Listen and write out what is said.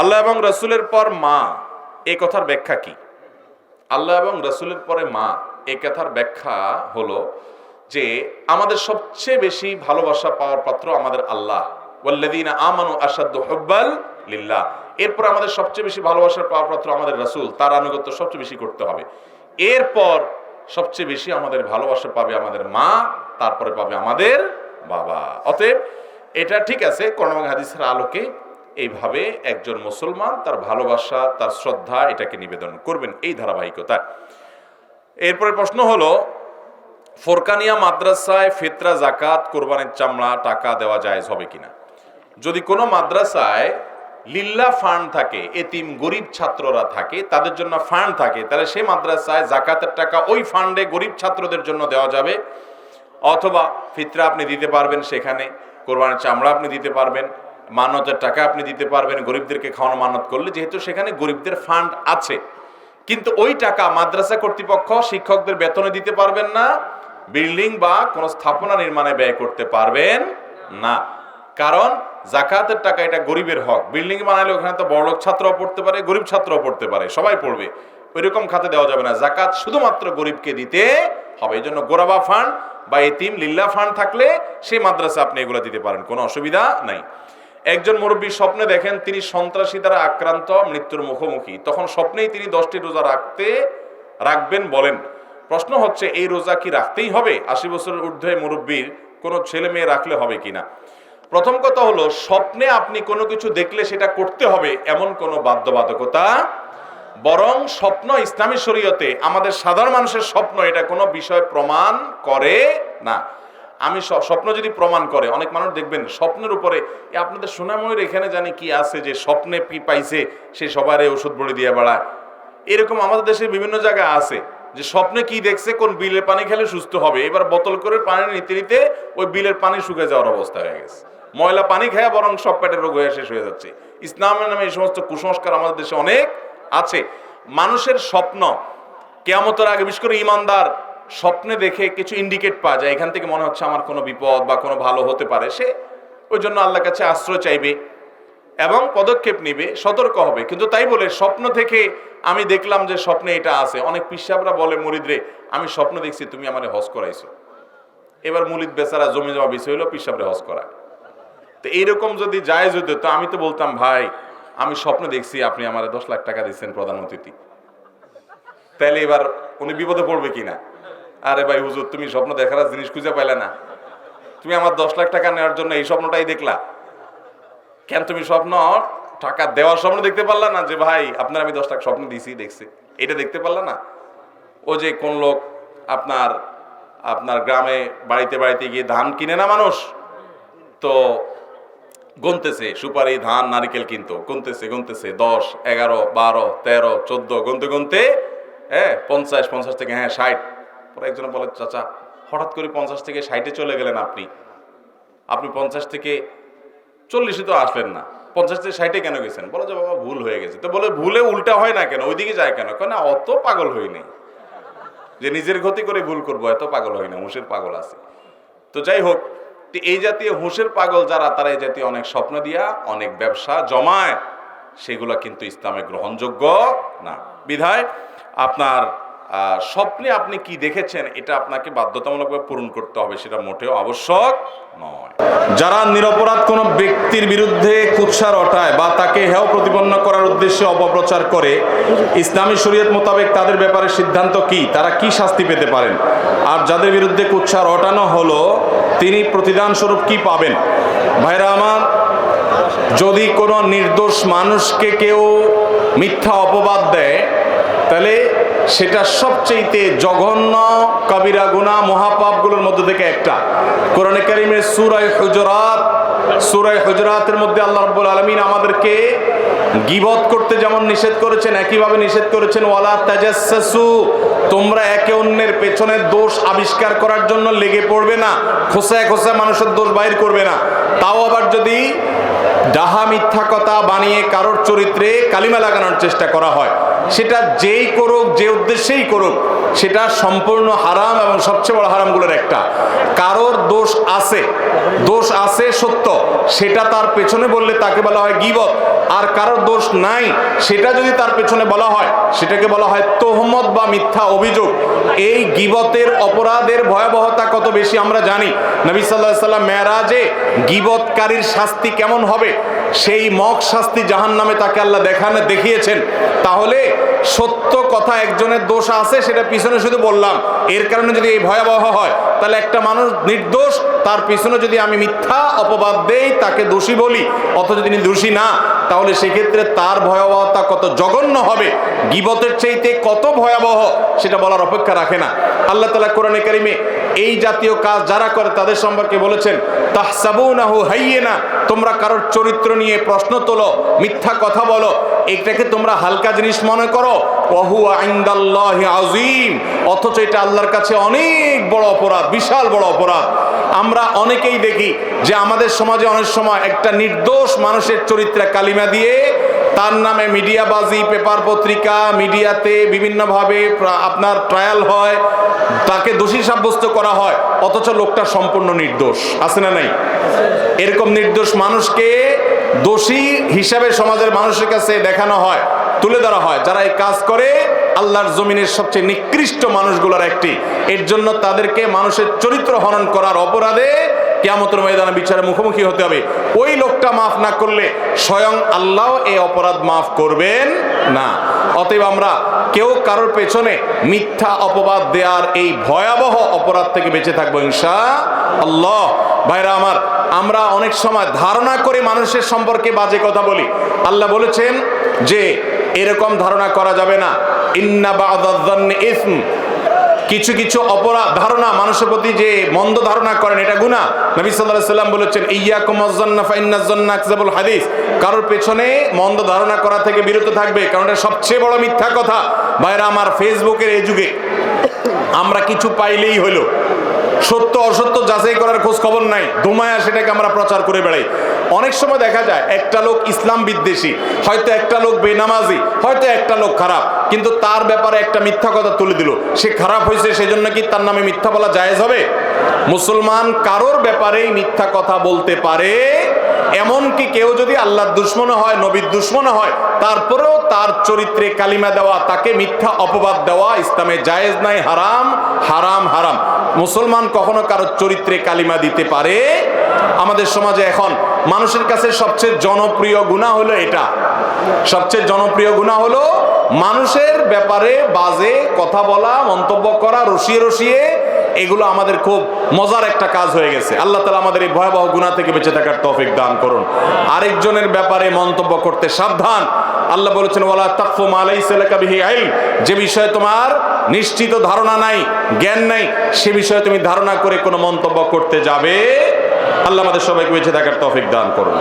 আল্লাহ এবং রসুলের পর মা, এই কথার ব্যাখ্যা কি? আল্লাহ এবং রসুলের পরে মা, এই কথার ব্যাখ্যা হলো যে আমাদের সবচেয়ে বেশি ভালোবাসা পাওয়ার পাত্র আমাদের আল্লাহ, ওয়াল্লাযীনা আমানু আশাদ্দু হুব্বাল লিল্লাহ। এরপর আমাদের সবচেয়ে বেশি ভালোবাসার পাওয়ার পাত্র আমাদের রাসূল, তার আনুগত্য সবচেয়ে বেশি করতে হবে। এরপর সবচেয়ে বেশি আমাদের ভালোবাসা পাবে আমাদের মা, তারপরে পাবে আমাদের বাবা। অতএব এটা ঠিক আছে, কোরআন এবং হাদিসের আলোকে এইভাবে একজন মুসলমান তার ভালোবাসা, তার শ্রদ্ধা এটাকে নিবেদন করবেন, এই ধারাবাহিকতা। এরপরে প্রশ্ন হলো, ফোরকানিয়া মাদ্রাসায় ফিতরা, যাকাত, কোরবানির চামড়া, টাকা দেওয়া জায়েজ হবে কিনা? যদি কোনো মাদ্রাসায় লিল্লাহ ফান্ড থাকে, এতিম গরিব ছাত্ররা থাকে, তাদের জন্য ফান্ড থাকে, তাহলে সেই মাদ্রাসায় যাকাতের টাকা ওই ফান্ডে গরিব ছাত্রদের জন্য দেওয়া যাবে। অথবা ফিতরা আপনি দিতে পারবেন, সেখানে কোরবানির চামড়া আপনি দিতে পারবেন, মানতের টাকা আপনি দিতে পারবেন, গরিবদেরকে খাওয়ানো মানত করলে, যেহেতু সেখানে গরিবদের ফান্ড আছে। কিন্তু ওই টাকা মাদ্রাসা কর্তৃপক্ষ শিক্ষকদের বেতনে দিতে পারবেন না, বিল্ডিং বা কোনো স্থাপনা নির্মাণে ব্যয় করতে পারবেন না। কারণ যাকাতের টাকা এটা গরিবের হক। বিল্ডিং বানালে ওখানে তো বড়লোক ছাত্রও পড়তে পারে, গরিব ছাত্রও পড়তে পারে, সবাই পড়বে, ওইরকম খাতে দেওয়া যাবে না। যাকাত শুধুমাত্র গরিবকে দিতে হবে। এই জন্য গোরাবা ফান্ড বা এতিম লিল্লাহ ফান্ড থাকলে সেই মাদ্রাসা আপনি এগুলো দিতে পারেন, কোনো অসুবিধা নাই। একজন মুরব্বী স্বপ্নে দেখেন তিনি সন্ত্রাসী দ্বারা আক্রান্ত, মৃত্যুর মুখোমুখি, তখন স্বপ্নেই তিনি 10টি রোজা রাখবেন বলেন। প্রশ্ন হচ্ছে, এই রোজা কি রাখতেই হবে? 80 বছরের ঊর্ধ্বে মুরব্বীর কোনো ছেলে মেয়ে রাখলে হবে কিনা? প্রথম কথা হলো, স্বপ্নে আপনি কোনো কিছু দেখলে সেটা করতে হবে এমন কোনো বাধ্যবাধকতা, বরং স্বপ্ন ইসলামী শরীয়তে আমাদের সাধারণ মানুষের স্বপ্ন এটা কোনো বিষয় প্রমাণ করে না। আমি স্বপ্ন যদি প্রমাণ করে, অনেক মানুষ দেখবেন স্বপ্নের উপরে, আপনাদের সোনাময়ূর এখানে জানি কি আছে যে স্বপ্নে কি পাইছে সে সবার এই ওষুধ বড়ি দিয়ে বেড়ায়, এরকম আমাদের দেশে বিভিন্ন জায়গায় আছে যে স্বপ্নে কি দেখছে, কোন বিলের পানি খেলে সুস্থ হবে, এবার বোতল করে পানি নিতে নিতে ওই বিলের পানি শুকিয়ে যাওয়ার অবস্থা হয়ে গেছে, ময়লা পানি খায় বরং সব পেটের রোগ হয়ে শেষ হয়ে যাচ্ছে। ইসলামের নামে এই সমস্ত কুসংস্কার আমাদের দেশে অনেক আছে। মানুষের স্বপ্ন কিয়ামতের আগে, বিশেষ করে ইমানদার স্বপ্নে দেখে কিছু ইন্ডিকেট পাওয়া যায়, এখান থেকে মনে হচ্ছে আমার কোনো বিপদ বা কোনো ভালো হতে পারে, সে ওই জন্য আল্লাহর কাছে আশ্রয় চাইবে এবং পদক্ষেপ নিবে, সতর্ক হবে। কিন্তু তাই বলে স্বপ্ন থেকে আমি দেখলাম যে স্বপ্নে এটা আছে, অনেক পিসাবরা বলে মুরিদরে, আমি স্বপ্ন দেখছি তুমি আমারে হজ করাইছো, এবার মুরিদ বেচারা জমি জমা বিষয় হইলো পিসাবরে হজ করায়। তো এইরকম যদি জায়েজ হতো, তো আমি তো বলতাম, ভাই আমি স্বপ্ন দেখছি আপনি আমার 10 লাখ টাকা দিচ্ছেন প্রধান অতিথি, তাহলে এবার উনি বিপদে পড়বে কিনা? আরে ভাই হুজুর, তুমি স্বপ্ন দেখার জিনিস খুঁজে পাইলে না, তুমি আমার 10 লাখ টাকা নেওয়ার জন্য এই স্বপ্নটাই দেখলা কেন? তুমি স্বপ্ন টাকা দেওয়ার স্বপ্ন দেখতে পারলা না যে ভাই আপনার আমি 10 লাখ স্বপ্ন দিছি দেখছি, এটা দেখতে পারলা না? ও যে কোন লোক আপনার গ্রামে বাড়িতে বাড়িতে গিয়ে ধান কিনে না মানুষ, তো গুনতেছে সুপারি, ধান, নারিকেল কিনতো, গুনতেছে 10, 11, 12, 13, 14 গুনতে গুনতে 50 থেকে 60। পরে একজন বলে, চাচা হঠাৎ করে 50 থেকে 60-এ চলে গেলেন আপনি 50 থেকে 40-এ তো আসলেন না, 50 থেকে 60-এ কেন গেছেন? বলে যে বাবা ভুল হয়ে গেছে। তো বলে ভুলে উল্টা হয় না কেন, ওইদিকে যায় কেন? কেন অত পাগল হইনি যে নিজের ক্ষতি করে ভুল করবো, এত পাগল হয় না, হুঁশের পাগল আছে। তো যাই হোক, এই জাতীয় হুঁশের পাগল যারা, তারা এই জাতীয় অনেক স্বপ্ন দিয়া অনেক ব্যবসা জমায়, সেগুলো কিন্তু ইসলামে গ্রহণযোগ্য না। বিধায় আপনার স্বপ্নে আপনি কি দেখেছেন এটা আপনাকে বাধ্যতামূলকভাবে পূরণ করতে হবে, সেটা মোটেও আবশ্যক নয়। যারা নিরপরাধ কোনো ব্যক্তির বিরুদ্ধে কুৎসা রটায় বা তাকে হেয় প্রতিপন্ন করার উদ্দেশ্যে অপপ্রচার করে, ইসলামী শরীয়ত মোতাবেক তাদের ব্যাপারে সিদ্ধান্ত কি? তারা কি শাস্তি পেতে পারেন? আর যাদের বিরুদ্ধে কুৎসা রটানো হলো, তিনি প্রতিদান স্বরূপ কি পাবেন? ভাইরা আমার, যদি কোনো নির্দোষ মানুষকে কেউ মিথ্যা অপবাদ দেয়, তাহলে সেটা সবচেয়ে জঘন্য কবিরা গুনাহ, মহাপাপগুলোর মধ্যে থেকে একটা। কোরআনে কারীমের সূরা হুজুরাতের মধ্যে আল্লাহ রাব্বুল আলামিন আমাদেরকে গীবত করতে যেমন নিষেধ করেছেন, একইভাবে নিষেধ করেছেন ওয়ালা তাজাসসু, তোমরা একে অন্যের পেছনে দোষ আবিষ্কার করার জন্য লেগে পড়বে না, খোসায় খোসায় মানুষের দোষ বাইর করবে না। তাও আবার যদি ডাহা মিথ্যা কথা বানিয়ে কারোর চরিত্রে কালিমা লাগানোর চেষ্টা করা হয়, সেটা যেই করুক, যে উদ্দেশ্যেই করুক, সেটা সম্পূর্ণ হারাম এবং সবচেয়ে বড় হারামগুলোর একটা। কারোর দোষ আছে সত্য, সেটা তার পেছনে বললে তাকে বলা হয় গীবত। আর কারোর দোষ নাই, সেটা যদি তার পেছনে বলা হয়, সেটাকে বলা হয় তোহমত বা মিথ্যা অভিযোগ। এই গীবতের অপরাধের ভয়াবহতা কত বেশি আমরা জানি। নবী সাল্লাল্লাহু আলাইহি ওয়াসাল্লাম মেরাজে গীবতকারীর শাস্তি কেমন হবে, সেই মক শাস্তি জাহান্নামে তাকে আল্লাহ দেখিয়েছেন। তাহলে সত্য কথা একজনের দোষ আছে, সেটা পিছনে শুধু বললাম, এর কারণে যদি এই ভয়াবহ হয়, তাহলে একটা মানুষ নির্দোষ, তার পিছনে যদি আমি মিথ্যা অপবাদ দেই, তাকে দোষী বলি, অথচ তিনি দোষী না, তাহলে সেক্ষেত্রে তার ভয়াবহতা কত জঘন্য হবে, গীবতের চাইতে কত ভয়াবহ, সেটা বলার অপেক্ষা রাখে না। আল্লাহ তাআলা কোরআনে কারিমে এই জাতীয় কাজ যারা করে তাদের সম্পর্কে বলেছেন, তাহসাবুনাহু হাইয়িনা, তোমরা কারোর চরিত্র নিয়ে প্রশ্ন তোলো, মিথ্যা কথা বলো, এটাকে তোমরা হালকা জিনিস মনে করো, ওয়া হুয়া ইনদাল্লাহি আযীম, অথচ এটা আল্লাহর কাছে অনেক বড় অপরাধ, বিশাল বড় অপরাধ। আমরা অনেকেই দেখি যে আমাদের সমাজে অনেক সময় একটা নির্দোষ মানুষের চরিত্রে কালিমা দিয়ে তার নামে মিডিয়াবাজি, পেপার পত্রিকা, মিডিয়াতে বিভিন্নভাবে আপনার ট্রায়াল হয়, তাকে দোষী সাব্যস্ত করা হয়, অথচ লোকটা সম্পূর্ণ নির্দোষ। আছে না নাই? এরকম নির্দোষ মানুষকে দোষী হিসাবে সমাজের মানুষের কাছে দেখানো হয়, তুলে ধরা হয়। যারা এই কাজ করে আল্লাহর জমিনের সবচেয়ে নিকৃষ্ট মানুষগুলোর একটি। এর জন্য তাদেরকে মানুষের চরিত্র হনন করার অপরাধে কিয়ামতের ময়দানে বিচারের মুখোমুখি হতে হবে। ওই লোকটা মাফ না করলে স্বয়ং আল্লাহ এই অপরাধ মাফ করবেন না। অতএব আমরা কেউ কারোর পেছনে মিথ্যা অপবাদ দেওয়ার এই ভয়াবহ অপরাধ থেকে বেঁচে থাকবো ইনশাআল্লাহ। ভাইরা আমার, আমরা অনেক সময় ধারণা করে মানুষের সম্পর্কে বাজে কথা বলি। আল্লাহ বলেছেন যে এরকম ধারণা করা যাবে না। ইন্না বা'দায-যান্নি ইসম, কিছু কিছু অপরাধ ধারণা মানুষের প্রতি যে মন্দ ধারণা করেন, এটা গুনাহ। নবী সাল্লাল্লাহু আলাইহি ওয়াসাল্লাম বলেছেন, ইয়্যাকুম ওয়ায-যান্না ফাইন্নায-যান্না আকযাবুল হাদিস, কারোর পেছনে মন্দ ধারণা করা থেকে বিরত থাকবে, কারণ এটা সবচেয়ে বড় মিথ্যা কথা। ভাইরা আমার, ফেসবুকের এই যুগে আমরা কিছু পাইলেই হলো, সত্য অসত্য যাচাই করার খোঁজ খবর নাই, ধুমায়া সেটাকে আমরা প্রচার করে বেড়াই। অনেক সময় দেখা যায় একটা লোক ইসলাম বিদ্বেষী, হয়তো একটা লোক বেনামাজি, হয়তো একটা লোক খারাপ, কিন্তু তার ব্যাপারে একটা মিথ্যা কথা তুলে দিল, সে খারাপ হয়েছে, সেজন্য কি তার নামে মিথ্যা বলা জায়েজ হবে? মুসলমান কারোর ব্যাপারেই মিথ্যা কথা বলতে পারে, এমনকি কেউ যদি আল্লাহর দুশমন হয়, নবীর দুশমন হয়, তারপরেও তার চরিত্রে কালিমা দেওয়া, তাকে মিথ্যা অপবাদ দেওয়া ইসলামে জায়েজ নাই, হারাম হারাম হারাম। মুসলমান কখনো কারোর চরিত্রে কালিমা দিতে পারে? আমাদের সমাজে এখন মানুষের কাছে সবচেয়ে জনপ্রিয় গুনাহ হলো এটা, সবচেয়ে জনপ্রিয় গুনাহ হলো মানুষের ব্যাপারে বাজে কথা বলা, মন্তব্য করা, রসিয়ে রসিয়ে। এগুলো আমাদের খুব মজার একটা কাজ হয়ে গেছে। আল্লাহ তাআলা আমাদের এই ভয়াবহ গুনাহ থেকে বেঁচে থাকার তৌফিক দান করুন। আরেকজনের ব্যাপারে মন্তব্য করতে সাবধান। আল্লাহ বলেছেন, ওয়ালা তাকফু মা লাইসা লাকা বিহি ইলম, যে বিষয়ে তোমার নিশ্চিত ধারণা নাই, জ্ঞান নাই, সে বিষয়ে তুমি ধারণা করে কোনো মন্তব্য করতে যাবে। আল্লাহ আমাদের সবাইকে বেঁচে থাকার তৌফিক দান করুন।